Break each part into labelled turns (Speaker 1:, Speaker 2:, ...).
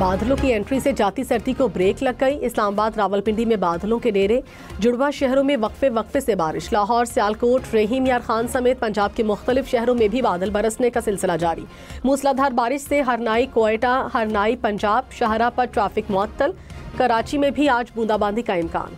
Speaker 1: बादलों की एंट्री से जाती सर्दी को ब्रेक लग गई। इस्लामाबाद रावलपिंडी में बादलों के डेरे, जुड़वा शहरों में वक्फे से बारिश। लाहौर, सियालकोट, रहीम यार खान समेत पंजाब के मुख्तलिफ शहरों में भी बादल बरसने का सिलसिला जारी। मूसलाधार बारिश से हरनाई, कोयटा, हरनाई, पंजाब, शाहरा पर ट्रैफिक मुअत्तल। कराची में भी आज बूंदाबांदी का इम्कान।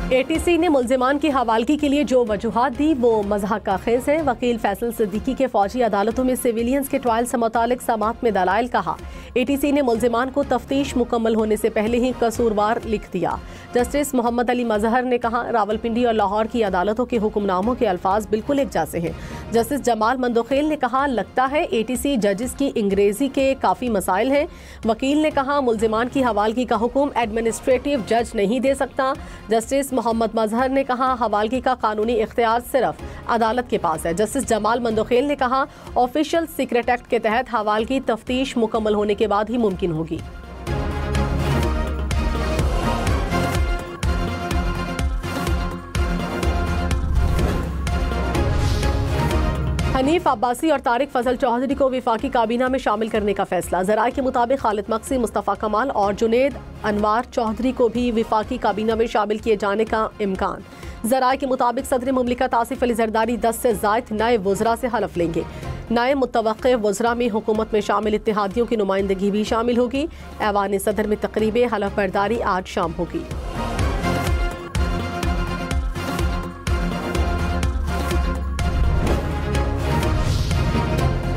Speaker 1: एटीसी ने मुल्जिमान की हवालगी के लिए जो वजूहात दी वो मज़ाक का खेज है। वकील फैसल सिद्दीकी के फौजी अदालतों में सिविलियंस के ट्रायल से मुतालिक समाअत में दलाइल। कहा एटीसी ने मुल्जिमान को तफ्तीश मुकम्मल होने से पहले ही कसूरवार लिख दिया। जस्टिस मोहम्मद अली मजहर ने कहा रावलपिंडी और लाहौर की अदालतों के हुक्मनामों के अल्फाज बिल्कुल एक जैसे हैं। जस्टिस जमाल मंदोखेल ने कहा लगता है एटीसी जजेस की अंग्रेजी के काफ़ी मसाइल हैं। वकील ने कहा मुल्जिमान की हवालगी का हुक्म एडमिनिस्ट्रेटिव जज नहीं दे सकता। जस्टिस मोहम्मद मजहर ने कहा हवालगी का कानूनी इख्तियार सिर्फ अदालत के पास है। जस्टिस जमाल मंदोखेल ने कहा ऑफिशियल सीक्रेट एक्ट के तहत हवालगी तफ्तीश मुकम्मल होने के बाद ही मुमकिन होगी। हनीफ अब्बासी और तारिक फजल चौधरी को विफाकी काबीना में शामिल करने का फैसला। ज़राए के मुताबिक खालिद मक्सी, मुस्तफ़ा कमाल और जुनेद अनवार चौधरी को भी विफाकी काबीना में शामिल किए जाने का इम्कान। ज़राए के मुताबिक सदर मुमलिकत आसिफ अली जरदारी 10 से ज़ायद नए वज़रा से हलफ लेंगे। नए मुतवक्के वज़रा में हुकूमत में शामिल इत्तेहादियों की नुमाइंदगी भी शामिल होगी। ऐवान सदर में तकरीब हलफ बर्दारी आज शाम होगी।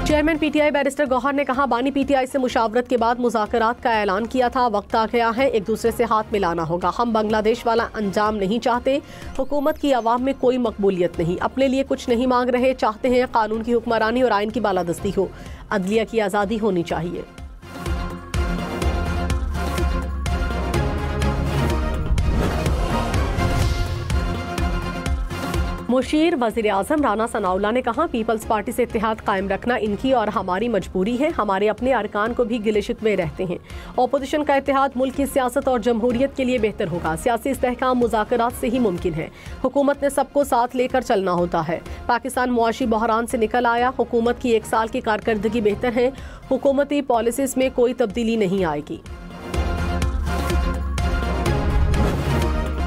Speaker 1: चेयरमैन पीटीआई बैरिस्टर गौहर ने कहा बानी पीटीआई से मुशावरत के बाद मुज़ाकरात का ऐलान किया था। वक्त आ गया है एक दूसरे से हाथ मिलाना होगा। हम बांग्लादेश वाला अंजाम नहीं चाहते। हुकूमत की आवाम में कोई मकबूलियत नहीं। अपने लिए कुछ नहीं मांग रहे। चाहते हैं कानून की हुक्मरानी और आइन की बालादस्ती हो। अदलिया की आज़ादी होनी चाहिए। मुशीर वज़ीर आज़म राना सनाउल्लाह ने कहा पीपल्स पार्टी से इत्तेहाद कायम रखना इनकी और हमारी मजबूरी है। हमारे अपने अरकान को भी गिले शिकवे रहते हैं। अपोजिशन का इत्तेहाद मुल्क की सियासत और जमहूरियत के लिए बेहतर होगा। सियासी इस्तेहकाम मुज़ाकरात से ही मुमकिन है। हुकूमत ने सबको साथ लेकर चलना होता है। पाकिस्तान मुआशी बहरान से निकल आया। हुकूमत की 1 साल की कारकर्दगी बेहतर है। हुकूमती पॉलिसीज में कोई तब्दीली नहीं आएगी।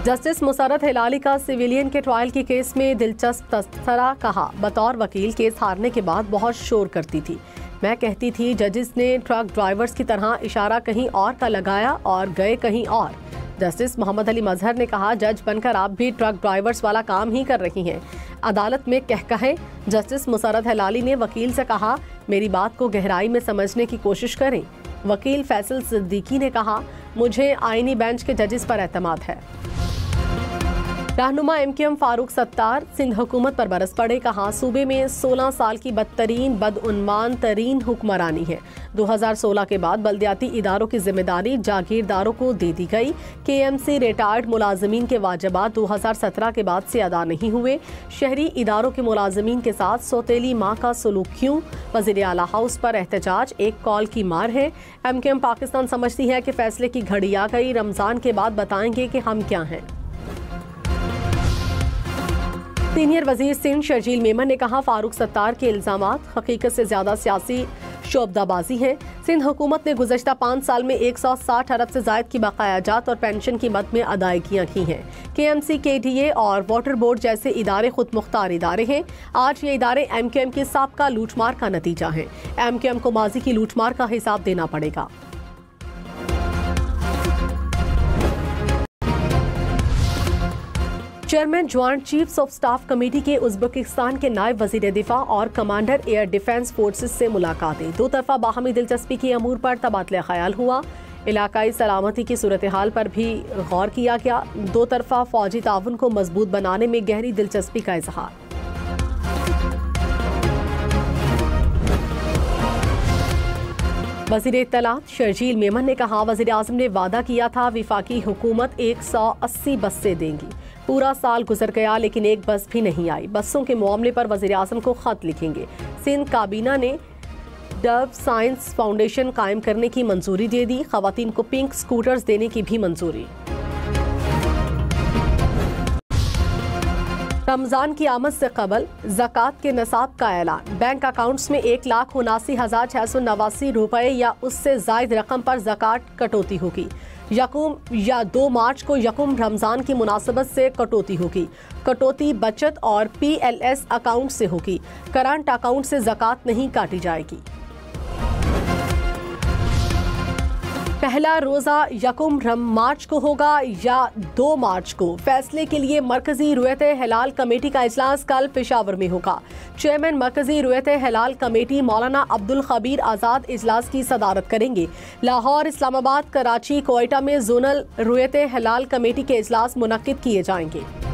Speaker 1: जस्टिस मुसर्रत हिलाली का सिविलियन के ट्रायल के केस में दिलचस्प तबसरा। कहा बतौर वकील केस हारने के बाद बहुत शोर करती थी। मैं कहती थी जजेस ने ट्रक ड्राइवर्स की तरह इशारा कहीं और का लगाया और गए कहीं और। जस्टिस मोहम्मद अली मजहर ने कहा जज बनकर आप भी ट्रक ड्राइवर्स वाला काम ही कर रही हैं। अदालत में कहे। जस्टिस मुसर्रत हिलाली ने वकील से कहा मेरी बात को गहराई में समझने की कोशिश करें। वकील फैसल सिद्दीकी ने कहा मुझे आईनी बेंच के जजेस पर एतमाद है। रहनुमा एमकेएम फारूक सत्तार सिंध हुकूमत पर बरस पड़े। कहा सूबे में 16 साल की बदतरीन बदउन्वान तरीन हुक्मरानी है। 2016 के बाद बल्दियाती इदारों की जिम्मेदारी जागीरदारों को दे दी गई। केएमसी रिटायर्ड मुलाजमीन के वाजिबात 2017 के बाद से अदा नहीं हुए। शहरी इदारों के मुलाजमीन के साथ सौतेली माँ का सलूक क्यों? वज़ीर आला हाउस पर एहतजाज एक कॉल की मार है। एमकेएम पाकिस्तान समझती है कि फैसले की घड़ी आ गई। रमजान के बाद बताएंगे कि हम क्या हैं। सीनियर वजीर सिंध शर्जील मेमन ने कहा फारूक सत्तार के इल्जामात हकीकत से ज्यादा सियासी शोबदाबाजी है। सिंध हुकूमत ने गुज़श्ता 5 साल में 160 अरब से जायद की बकायाजात और पेंशन की मद में अदायगियाँ की हैं। केएमसी, केडीए और वाटर बोर्ड जैसे इदारे खुद मुख्तार इदारे हैं। आज ये इदारे एमकेएम की साबका लूटमार का नतीजा हैं। एमकेएम को माजी की लूटमार का हिसाब देना पड़ेगा। Chairman joint chiefs of staff committee के उज़्बेकिस्तान के नायब वजीर दिफा और कमांडर एयर डिफेंस फोर्सेस से मुलाकातें। 2 तरफा बाहमी दिलचस्पी के अमूर पर तबादला ख्याल हुआ। इलाकाई सलामती की सूरत हाल पर भी गौर किया गया। 2 तरफा फौजी ताउन को मजबूत बनाने में गहरी दिलचस्पी का इजहार। वज़ीर इत्तलात शर्जील मेमन ने कहा वज़ीर आज़म ने वादा किया था विफाकी हुकूमत 180 बसें देंगी। पूरा साल गुजर गया लेकिन एक बस भी नहीं आई। बसों के मामले पर वज़ीर आज़म को खत लिखेंगे। सिंध काबीना ने डव साइंस फाउंडेशन कायम करने की मंजूरी दे दी। खवातीन को पिंक स्कूटर्स देने की भी मंजूरी। रमजान की आमद से कबल ज़कात के निसाब का ऐलान। बैंक अकाउंट्स में 1,79,689 रुपए या उससे जायद रकम पर ज़कात कटौती होगी। यकूम या 2 मार्च को यकूम रमजान की मुनासबत से कटौती होगी। कटौती बचत और PLS अकाउंट से होगी। करंट अकाउंट से ज़कात नहीं काटी जाएगी। पहला रोज़ा यकूम मार्च को होगा या 2 मार्च को, फैसले के लिए मरकजी रुयत हिलाल कमेटी का इजलास कल पेशावर में होगा। चेयरमैन मरकजी रुयत हिलाल कमेटी मौलाना अब्दुल खबीर आज़ाद इजलास की सदारत करेंगे। लाहौर, इस्लामाबाद, कराची, कोयटा में जोनल रुयत हिलाल कमेटी के इजलास मुनक्किद किए जाएंगे।